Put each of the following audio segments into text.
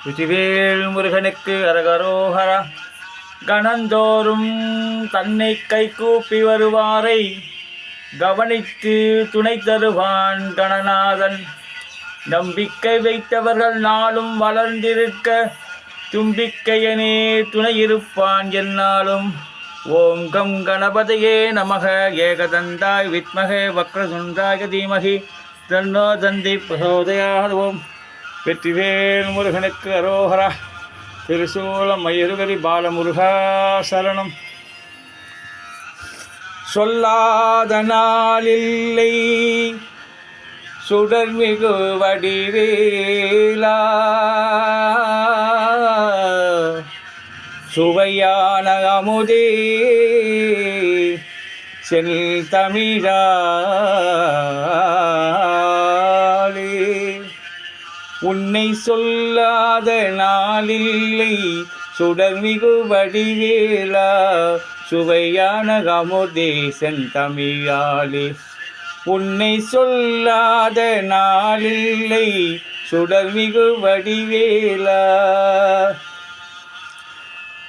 வெற்றிவேல் முருகனுக்கு அரகரோஹரா. கணந்தோறும் தன்னை கைகூப்பி வருவாரை கவனித்து துணை தருவான் கணநாதன். நம்பிக்கை வைத்தவர்கள் நாளும் வளர்ந்திருக்க தும்பிக்கையனே துணையிருப்பான் என்னாலும். ஓம் கம் கணபதியே நமக. ஏகதந்தாய் வித்மகே வக்ரதுண்டாய தீமகி தன்னோ தந்தி பிரசோதயாத். ஓம் வெற்றிவேல் முருகனுக்கு அரோஹரா. திருசூலம் மயிருகரி பாலமுருகா சரணம். சொல்லாத நாளில்லை சுடர்மிகு வடிவேலா, சுவையான அமுதே செல் தமிழாலே. உன்னை சொல்லாத நாளில்லை சுடர்மிகு வடிவேலா, சுவையான அமுதே செந்தமிழாலே. உன்னை சொல்லாத நாளில்லை சுடர்மிகு வடிவேலா.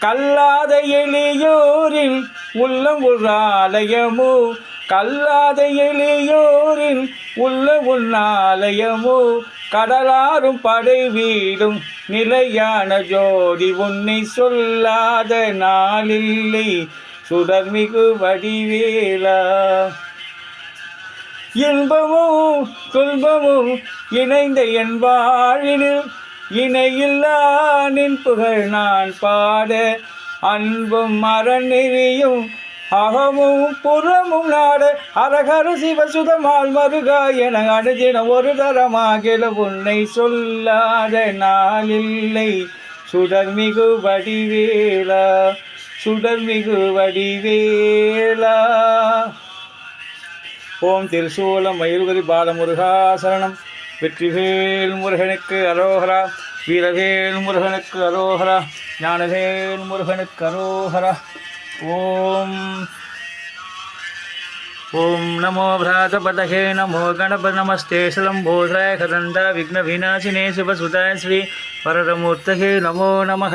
கல்லாத எளியோரின் உள்ளம் ஒரு ஆலயமோ, கல்லாத எளியோரின் உள்ள உன்னாலயமோ, கடலாரும் படை வீடும் நிலையான ஜோதி. உன்னை சொல்லாத நாளில்லை சுடர்மிகு வடிவேலா. இன்பமும் துன்பமும் இணைந்த என் வாழ்வினில் இணையில்லா நின் புகழ் நான் பாட. அன்பும் அறநெறியும் அகமும் புறமும் நாட. அரகர சிவசுதமால் மருகா என அணுதினம் ஒரு தரமாகில. உன்னை சொல்லாத நாளில்லை சுடர்மிகு வடிவேலா, சுடர்மிகு வடிவேலா. ஓம் திருசூலம் மயிருகரி பாலமுருகா சரணம். வெற்றிவேல் முருகனுக்கு அரோஹரா. வீரவேல் முருகனுக்கு அரோஹரா. ஞானவேல் முருகனுக்கு அரோஹரா. ஓம் ஓம் நமோ பிராதபதகே நமோ கணப நமஸ்தே சலம்போதராய கதந்தா விக்ன விநாசினே சிவசுதாய ஸ்ரீ வரதமூர்த்தகே நமோ நமः.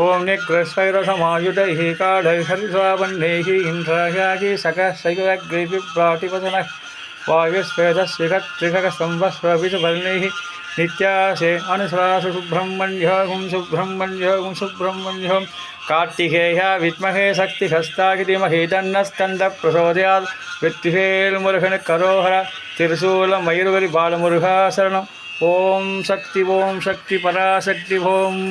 ஓம் நிக்ரஸ்வைரசமாயுதைः காடைः ஹரிஸ்வாபன்னைः இந்திராயாகி சகசைவக்ரிபி பிராட்டிபதனः வாயுஸ்வேதஸ்விகத்ரிகசம்வஸ்வபிசுபர்ணைः நித்யாசே அனுஸ்வாசு சுப்பிரமண்யோகம் சுப்பிரமண்யோகம் சுப்பிரமண்யோகம். கார்த்திகேயா வித்மகே சக்திஹஸ்தாய தீமஹி தன்னஸ்கந்த பிரசோதயாத். வெற்றிவேல் முருகனுக்கு அரோஹரா. திருசூலம் மயிருகரி பாலமுருகா சரணம். ஓம் சக்தி பராசக்தி. ஓம்